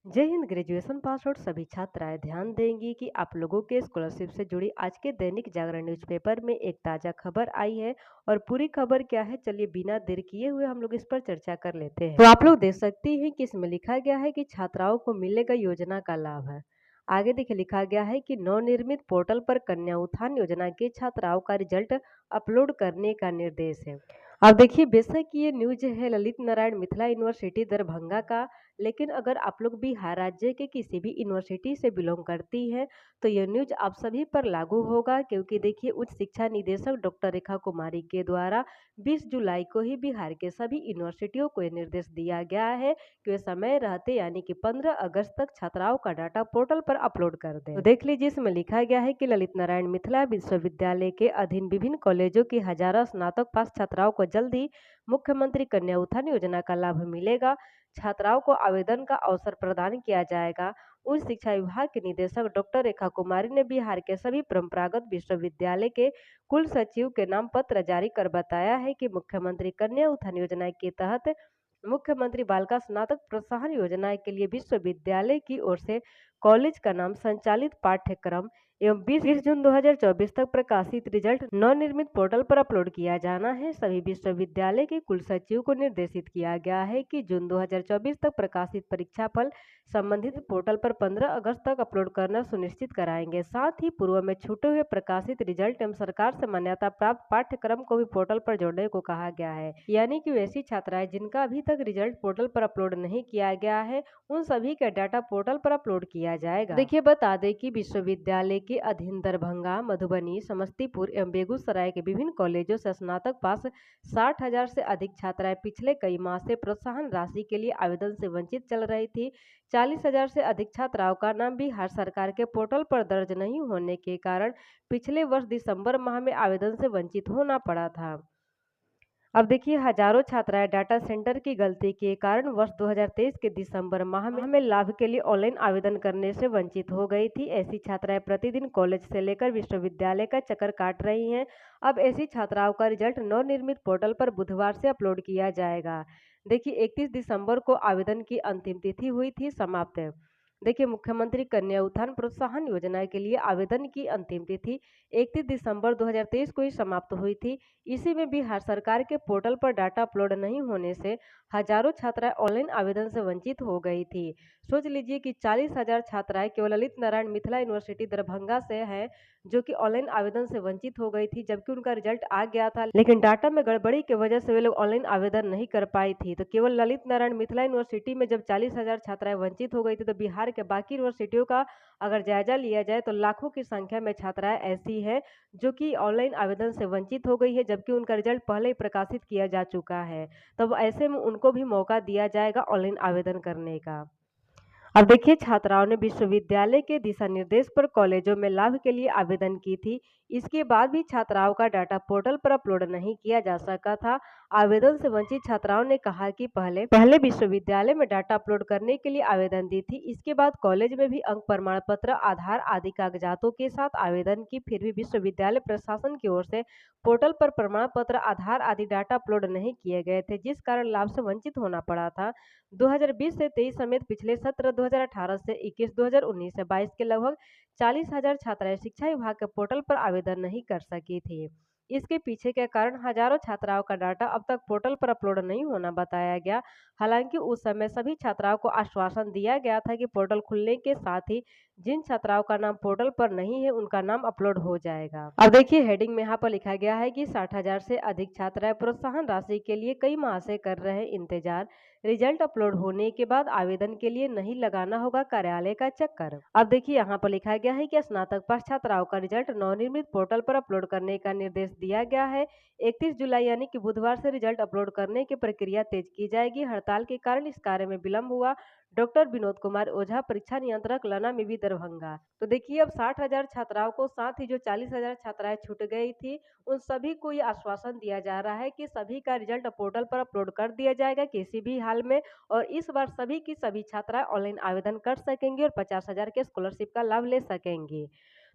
जय Hind. Graduation pass out सभी छात्राएं ध्यान देंगी कि आप लोगों के स्कॉलरशिप से जुड़ी आज के दैनिक जागरण न्यूज़पेपर में एक ताज़ा खबर आई है। और पूरी खबर क्या है, चलिए बिना देर किए हुए हम लोग इस पर चर्चा कर लेते हैं। तो आप लोग देख सकती हैं कि इसमें लिखा गया है कि छात्राओं को मिलेगा योजना का लाभ है। आगे देखिए लिखा गया है कि नवनिर्मित पोर्टल पर कन्या उत्थान योजना के छात्राओं का रिजल्ट अपलोड करने का निर्देश है। अब देखिए बेशक ये न्यूज है ललित नारायण मिथिला यूनिवर्सिटी दरभंगा का, लेकिन अगर आप लोग बिहार राज्य के किसी भी यूनिवर्सिटी से बिलोंग करती हैं तो यह न्यूज आप सभी पर लागू होगा, क्योंकि देखिए उच्च शिक्षा निदेशक डॉक्टर रेखा कुमारी के द्वारा 20 जुलाई को ही बिहार के सभी यूनिवर्सिटियों को यह निर्देश दिया गया है कि वे समय रहते यानी कि 15 अगस्त तक छात्राओं का डाटा पोर्टल पर अपलोड कर दें। तो देख लीजिए इसमें लिखा गया है कि ललित नारायण मिथिला विश्वविद्यालय के अधीन विभिन्न कॉलेजों की हजारों स्नातक पास छात्राओं को जल्द ही मुख्यमंत्री कन्या उत्थान योजना का लाभ मिलेगा। छात्राओं को आवेदन का अवसर प्रदान किया जाएगा। उच्च शिक्षा विभाग के निदेशक डॉक्टर रेखा कुमारी ने बिहार के सभी परंपरागत विश्वविद्यालय के कुल सचिव के नाम पत्र जारी कर बताया है कि मुख्यमंत्री कन्या उत्थान योजना के तहत मुख्यमंत्री बालिका स्नातक प्रोत्साहन योजना के लिए विश्वविद्यालय की ओर से कॉलेज का नाम संचालित पाठ्यक्रम एवं 20 जून 2024 तक प्रकाशित रिजल्ट नवनिर्मित पोर्टल पर अपलोड किया जाना है। सभी विश्वविद्यालय के कुल सचिव को निर्देशित किया गया है कि जून 2024 तक प्रकाशित परीक्षा फल संबंधित पोर्टल पर 15 अगस्त तक अपलोड करना सुनिश्चित कराएंगे। साथ ही पूर्व में छूटे हुए प्रकाशित रिजल्ट एवं सरकार से मान्यता प्राप्त पाठ्यक्रम को भी पोर्टल पर जोड़ने को कहा गया है। यानी कि वैसी छात्राएं जिनका अभी तक रिजल्ट पोर्टल पर अपलोड नहीं किया गया है उन सभी का डाटा पोर्टल पर अपलोड किया जाएगा। देखिए बता दें कि विश्वविद्यालय के अधीन दरभंगा, मधुबनी, समस्तीपुर एवं बेगूसराय के विभिन्न कॉलेजों से स्नातक पास 60,000 से अधिक छात्राएं पिछले कई माह से प्रोत्साहन राशि के लिए आवेदन से वंचित चल रही थी। 40,000 से अधिक छात्राओं का नाम बिहार सरकार के पोर्टल पर दर्ज नहीं होने के कारण पिछले वर्ष दिसंबर माह में आवेदन से वंचित होना पड़ा था। अब देखिए हजारों छात्राएं डाटा सेंटर की गलती के कारण वर्ष 2023 के दिसंबर माह में लाभ के लिए ऑनलाइन आवेदन करने से वंचित हो गई थी। ऐसी छात्राएं प्रतिदिन कॉलेज से लेकर विश्वविद्यालय का चक्कर काट रही हैं। अब ऐसी छात्राओं का रिजल्ट नवनिर्मित पोर्टल पर बुधवार से अपलोड किया जाएगा। देखिए 31 दिसंबर को आवेदन की अंतिम तिथि हुई थी समाप्त। देखिए मुख्यमंत्री कन्या उत्थान प्रोत्साहन योजना के लिए आवेदन की अंतिम तिथि 31 दिसंबर 2023 को ही समाप्त हुई थी। इसी में बिहार सरकार के पोर्टल पर डाटा अपलोड नहीं होने से हजारों छात्राएं ऑनलाइन आवेदन से वंचित हो गई थी। सोच लीजिए कि 40,000 छात्राएं केवल ललित नारायण मिथिला यूनिवर्सिटी दरभंगा से हैं जो कि ऑनलाइन आवेदन से वंचित हो गई थी, जबकि उनका रिजल्ट आ गया था लेकिन डाटा में गड़बड़ी की वजह से वे लोग ऑनलाइन आवेदन नहीं कर पाई थी। तो केवल ललित नारायण मिथिला यूनिवर्सिटी में जब 40,000 छात्राएं वंचित हो गई थी तो बिहार के बाकी यूनिवर्सिटियों का अगर जायजा लिया जाए तो लाखों की संख्या में छात्राएं ऐसी हैं जो कि ऑनलाइन आवेदन से वंचित हो गई है, जबकि उनका रिजल्ट पहले ही प्रकाशित किया जा चुका है। तब ऐसे में उनको भी मौका दिया जाएगा ऑनलाइन आवेदन करने का। अब देखिए छात्राओं ने विश्वविद्यालय के दिशा निर्देश पर कॉलेजों में लाभ के लिए आवेदन की थी। इसके बाद भी छात्राओं का डाटा पोर्टल पर अपलोड नहीं किया जा सका था। आवेदन से वंचित छात्राओं ने कहा कि पहले पहले विश्वविद्यालय में डाटा अपलोड करने के लिए आवेदन दी थी। इसके बाद कॉलेज में भी अंक प्रमाण पत्र, आधार आदि कागजातों के साथ आवेदन की, फिर भी विश्वविद्यालय प्रशासन की ओर से पोर्टल पर प्रमाण पत्र, आधार आदि डाटा अपलोड नहीं किए गए थे, जिस कारण लाभ से वंचित होना पड़ा था। 2020 से 23 समेत पिछले सत्र 2018 से 21, 2019 से 22 के लगभग 40,000 छात्राएं शिक्षा विभाग के पोर्टल पर आवेदन नहीं कर सकी थी। इसके पीछे के कारण हजारों छात्राओं का डाटा अब तक पोर्टल पर अपलोड नहीं होना बताया गया। हालांकि उस समय सभी छात्राओं को आश्वासन दिया गया था कि पोर्टल खुलने के साथ ही जिन छात्राओं का नाम पोर्टल पर नहीं है उनका नाम अपलोड हो जाएगा। अब देखिए हेडिंग में यहाँ पर लिखा गया है कि 60,000 से अधिक छात्राएं प्रोत्साहन राशि के लिए कई माह से कर रहे हैं इंतजार। रिजल्ट अपलोड होने के बाद आवेदन के लिए नहीं लगाना होगा कार्यालय का चक्कर। अब देखिए यहाँ पर लिखा गया है कि स्नातक पास छात्राओं का रिजल्ट नवनिर्मित पोर्टल पर अपलोड करने का निर्देश दिया गया है। 31 जुलाई यानी कि बुधवार से रिजल्ट अपलोड करने की प्रक्रिया तेज की जाएगी। हड़ताल के कारण इस कार्य में विलंब हुआ। डॉक्टर विनोद कुमार ओझा, परीक्षा नियंत्रक, लना मिवी दरभंगा। तो देखिए अब 60,000 छात्राओं को, साथ ही जो 40,000 छात्राएं छूट गई थी उन सभी को ये आश्वासन दिया जा रहा है कि सभी का रिजल्ट पोर्टल पर अपलोड कर दिया जाएगा किसी भी हाल में, और इस बार सभी की सभी छात्राएं ऑनलाइन आवेदन कर सकेंगी और 50,000 के स्कॉलरशिप का लाभ ले सकेंगी।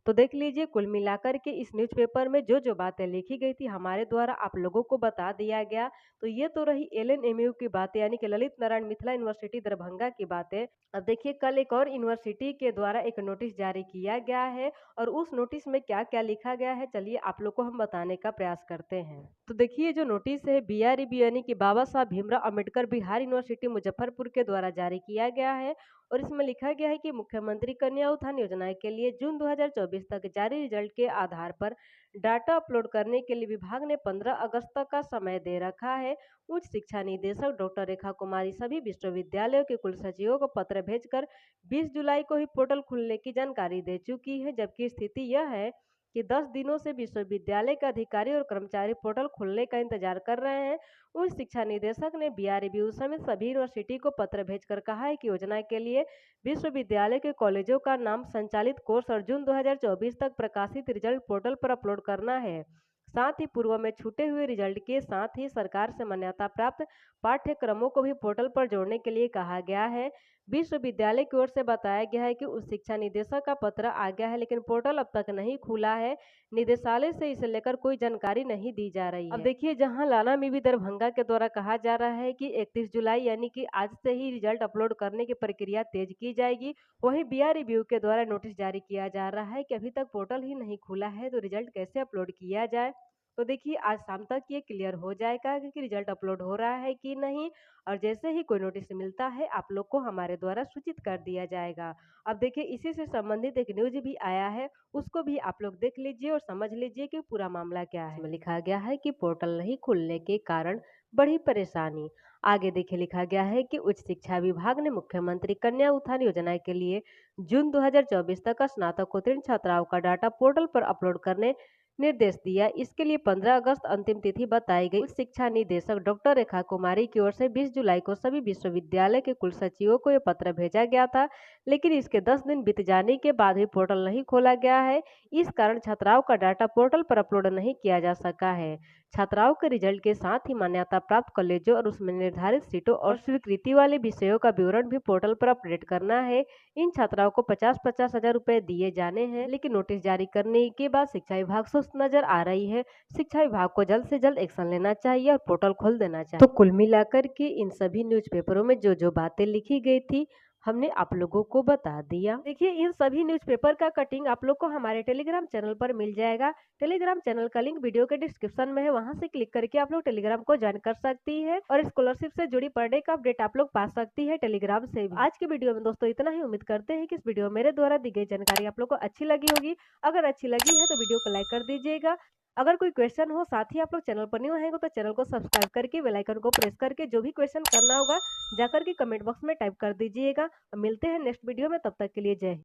तो देख लीजिए कुल मिलाकर के इस न्यूज़पेपर में जो बातें लिखी गई थी हमारे द्वारा आप लोगों को बता दिया गया। तो ये तो रही एलएनएमयू की बातें यानी कि ललित नारायण मिथिला यूनिवर्सिटी दरभंगा की बातें। अब देखिए कल एक और यूनिवर्सिटी के द्वारा एक नोटिस जारी किया गया है और उस नोटिस में क्या-क्या लिखा गया है चलिए आप लोग को हम बताने का प्रयास करते हैं। तो देखिए जो नोटिस है बीआर रिव्यू यानी कि बाबा साहब भीमराव अंबेडकर बिहार यूनिवर्सिटी मुजफ्फरपुर के द्वारा जारी किया गया है और इसमें लिखा गया है कि मुख्यमंत्री कन्या उत्थान योजना के लिए जून 2024 तक जारी रिजल्ट के आधार पर डाटा अपलोड करने के लिए विभाग ने 15 अगस्त तक का समय दे रखा है। उच्च शिक्षा निदेशक डॉक्टर रेखा कुमारी सभी विश्वविद्यालयों के कुलसचिवों को पत्र भेजकर 20 जुलाई को ही पोर्टल खुलने की जानकारी दे चुकी है, जबकि स्थिति यह है कि 10 दिनों से विश्वविद्यालय के अधिकारी और कर्मचारी पोर्टल खुलने का इंतजार कर रहे हैं। उच्च शिक्षा निदेशक ने बीआर रिव्यू समेत सभी यूनिवर्सिटी को पत्र भेजकर कहा है कि योजना के लिए विश्वविद्यालय के कॉलेजों का नाम, संचालित कोर्स और जून 2024 तक प्रकाशित रिजल्ट पोर्टल पर अपलोड करना है। साथ ही पूर्व में छूटे हुए रिजल्ट के साथ ही सरकार से मान्यता प्राप्त पाठ्यक्रमों को भी पोर्टल पर जोड़ने के लिए कहा गया है। विश्वविद्यालय की ओर से बताया गया है कि उच्च शिक्षा निदेशक का पत्र आ गया है लेकिन पोर्टल अब तक नहीं खुला है। निदेशालय से इसे लेकर कोई जानकारी नहीं दी जा रही है। अब देखिए जहां लाना मिवी दरभंगा के द्वारा कहा जा रहा है कि 31 जुलाई यानी कि आज से ही रिजल्ट अपलोड करने की प्रक्रिया तेज की जाएगी, वहीं बीआर रिव्यू के द्वारा नोटिस जारी किया जा रहा है कि अभी तक पोर्टल ही नहीं खुला है तो रिजल्ट कैसे अपलोड किया जाए। तो देखिए आज शाम तक ये क्लियर हो जाएगा कि रिजल्ट अपलोड हो रहा है कि नहीं और जैसे ही कोई नोटिस मिलता है आप लोग को हमारे द्वारा सूचित कर दिया जाएगा। अब देखिए इसी से संबंधित एक न्यूज भी आया है, उसको भी आप लोग देख लीजिए और समझ लीजिए कि पूरा मामला क्या है। इसमें लिखा गया है कि पोर्टल नहीं खुलने के कारण बड़ी परेशानी। आगे देखिए लिखा गया है कि उच्च शिक्षा विभाग ने मुख्यमंत्री कन्या उत्थान योजना के लिए जून 2024 तक स्नातकोत्तीर्ण छात्राओं का डाटा पोर्टल पर अपलोड करने निर्देश दिया। इसके लिए 15 अगस्त अंतिम तिथि बताई गई। उच्च शिक्षा निदेशक डॉक्टर रेखा कुमारी की ओर से 20 जुलाई को सभी विश्वविद्यालय के कुलसचिवों को यह पत्र भेजा गया था, लेकिन इसके 10 दिन बीत जाने के बाद भी पोर्टल नहीं खोला गया है। इस कारण छात्राओं का डाटा पोर्टल पर अपलोड नहीं किया जा सका है। छात्राओं के रिजल्ट के साथ ही मान्यता प्राप्त कॉलेजों और उसमें निर्धारित सीटों और स्वीकृति वाले विषयों का विवरण भी पोर्टल पर अपडेट करना है। इन छात्राओं को 50-50 हजार रुपए दिए जाने हैं, लेकिन नोटिस जारी करने के बाद शिक्षा विभाग सुस्त नजर आ रही है। शिक्षा विभाग को जल्द से जल्द एक्शन लेना चाहिए और पोर्टल खोल देना चाहिए। तो कुल मिलाकर के इन सभी न्यूज़पेपरों में जो बातें लिखी गई थी हमने आप लोगों को बता दिया। देखिए इन सभी न्यूज़पेपर का कटिंग आप लोग को हमारे टेलीग्राम चैनल पर मिल जाएगा। टेलीग्राम चैनल का लिंक वीडियो के डिस्क्रिप्शन में है, वहां से क्लिक करके आप लोग टेलीग्राम को ज्वाइन कर सकती है और स्कॉलरशिप से जुड़ी पर डे का अपडेट आप लोग पा सकती है टेलीग्राम से भी। आज के वीडियो में दोस्तों इतना ही। उम्मीद करते हैं कि इस वीडियो मेरे द्वारा दी गई जानकारी आप लोग को अच्छी लगी होगी। अगर अच्छी लगी है तो वीडियो को लाइक कर दीजिएगा। अगर कोई क्वेश्चन हो, साथ ही आप लोग चैनल पर न्यू हैं तो चैनल को सब्सक्राइब करके बेल आइकन को प्रेस करके जो भी क्वेश्चन करना होगा जाकर के कमेंट बॉक्स में टाइप कर दीजिएगा। मिलते हैं नेक्स्ट वीडियो में, तब तक के लिए जय हिंद।